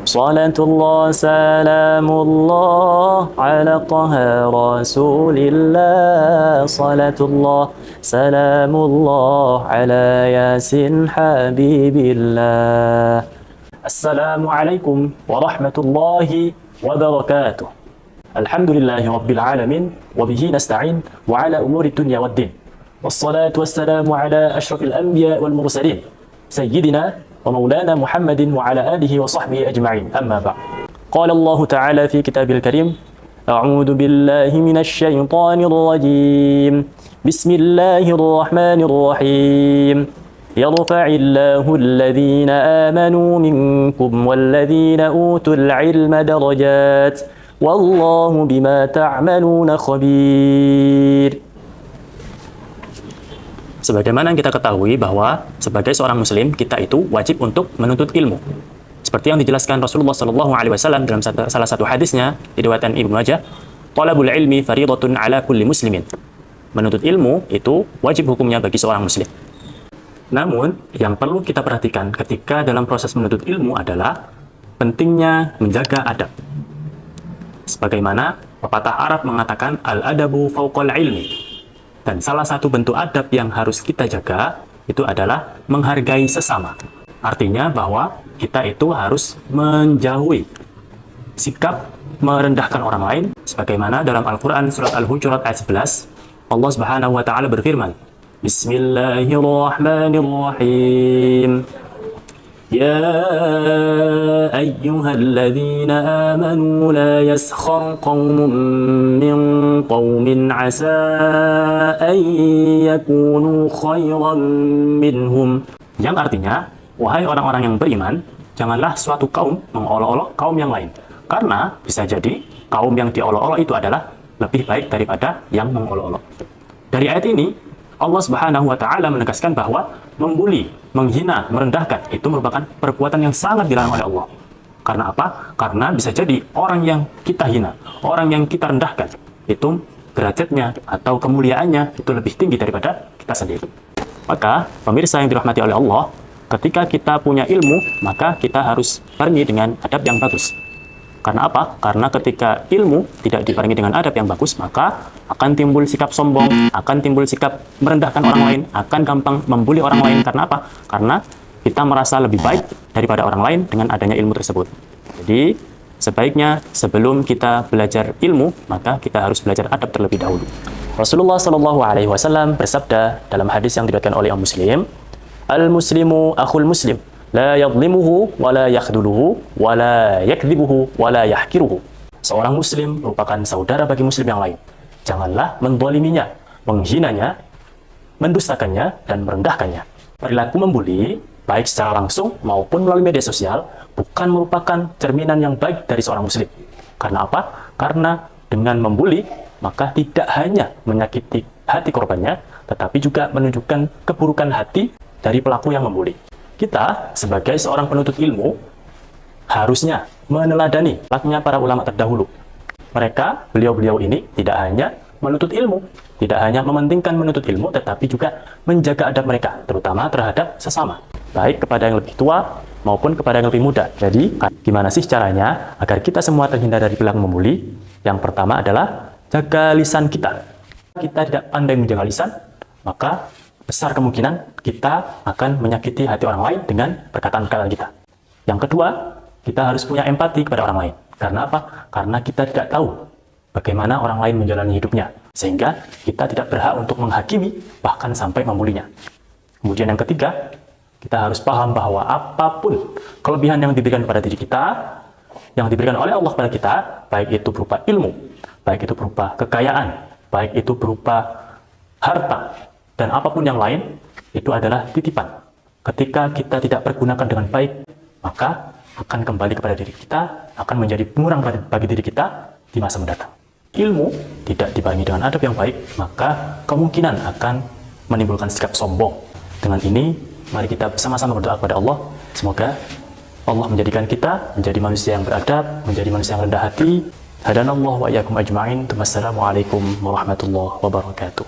Salatullah salamullah ala taha rasulillah. Salatullah salamullah ala yasin habibillah. Assalamualaikum warahmatullahi wabarakatuh. Alhamdulillahi rabbil alamin wa bihi nasta'in wa ala umuri dunya waddin. Wassalatu wassalamu ala ashrafil anbiya wal mursalin sayyidina ومولانا محمد وعلى آله وصحبه أجمعين أما بعد قال الله تعالى في كتابه الكريم أعوذ بالله من الشيطان الرجيم بسم الله الرحمن الرحيم يرفع الله الذين آمنوا منكم والذين أوتوا العلم درجات والله بما تعملون خبير. Sebagaimana kita ketahui bahwa sebagai seorang muslim kita itu wajib untuk menuntut ilmu. Seperti yang dijelaskan Rasulullah SAW dalam salah satu hadisnya diriwayatkan Ibnu Majah, "Talabul ilmi fariidatun 'ala kulli muslimin." Menuntut ilmu itu wajib hukumnya bagi seorang muslim. Namun, yang perlu kita perhatikan ketika dalam proses menuntut ilmu adalah pentingnya menjaga adab. Sebagaimana pepatah Arab mengatakan al-adabu fauqal ilmi. Dan salah satu bentuk adab yang harus kita jaga itu adalah menghargai sesama. Artinya bahwa kita itu harus menjauhi sikap merendahkan orang lain. Sebagaimana dalam Al-Quran surat Al-Hujurat ayat 11, Allah Subhanahu wa Ta'ala berfirman, Bismillahirrahmanirrahim. Ya ayyuhalladzina amanu la yaskhar qaumun min qaumin asa an yakunu khairan minhum. Yang artinya, wahai orang-orang yang beriman, janganlah suatu kaum mengolok-olok kaum yang lain. Karena bisa jadi kaum yang diolok-olok itu adalah lebih baik daripada yang mengolok-olok. Dari ayat ini, Allah Subhanahu wa Ta'ala menegaskan bahwa membuli, menghina, merendahkan itu merupakan perbuatan yang sangat dilarang oleh Allah. Karena apa? Karena bisa jadi orang yang kita hina, orang yang kita rendahkan itu derajatnya atau kemuliaannya itu lebih tinggi daripada kita sendiri. Maka pemirsa yang dirahmati oleh Allah, ketika kita punya ilmu, maka kita harus barengi dengan adab yang bagus. Karena apa? Karena ketika ilmu tidak dibarengi dengan adab yang bagus, maka akan timbul sikap sombong, akan timbul sikap merendahkan orang lain, akan gampang membuli orang lain. Karena apa? Karena kita merasa lebih baik daripada orang lain dengan adanya ilmu tersebut. Jadi, sebaiknya sebelum kita belajar ilmu, maka kita harus belajar adab terlebih dahulu. Rasulullah SAW bersabda dalam hadis yang diriwayatkan oleh Imam Muslim, Al-Muslimu akhul Muslim. La yadlimuhu wa la yakhduluhu wa la yakdzibuhu wa la yahkiruhu. Seorang muslim merupakan saudara bagi muslim yang lain. Janganlah mendoliminya, menghinanya, mendustakannya, dan merendahkannya. Perilaku membuli, baik secara langsung maupun melalui media sosial, bukan merupakan cerminan yang baik dari seorang muslim. Karena apa? Karena dengan membuli, maka tidak hanya menyakiti hati korbannya, tetapi juga menunjukkan keburukan hati dari pelaku yang membuli. Kita, sebagai seorang penuntut ilmu, harusnya meneladani akhlaknya para ulama terdahulu. Mereka, beliau-beliau ini, tidak hanya menuntut ilmu, tidak hanya mementingkan menuntut ilmu, tetapi juga menjaga adab mereka, terutama terhadap sesama, baik kepada yang lebih tua maupun kepada yang lebih muda. Jadi, gimana sih caranya agar kita semua terhindar dari perilaku membuli? Yang pertama adalah jaga lisan kita. Kita tidak pandai menjaga lisan, maka besar kemungkinan kita akan menyakiti hati orang lain dengan perkataan-perkataan kita. Yang kedua, kita harus punya empati kepada orang lain. Karena apa? Karena kita tidak tahu bagaimana orang lain menjalani hidupnya. Sehingga kita tidak berhak untuk menghakimi, bahkan sampai membulinya. Kemudian yang ketiga, kita harus paham bahwa apapun kelebihan yang diberikan kepada diri kita, yang diberikan oleh Allah kepada kita, baik itu berupa ilmu, baik itu berupa kekayaan, baik itu berupa harta, dan apapun yang lain, itu adalah titipan. Ketika kita tidak pergunakan dengan baik, maka akan kembali kepada diri kita, akan menjadi bumerang bagi diri kita di masa mendatang. Ilmu tidak dibarengi dengan adab yang baik, maka kemungkinan akan menimbulkan sikap sombong. Dengan ini, mari kita bersama-sama berdoa kepada Allah. Semoga Allah menjadikan kita menjadi manusia yang beradab, menjadi manusia yang rendah hati. Hadanallahu wa iyyakum ajma'in. Wassalamualaikum warahmatullahi wabarakatuh.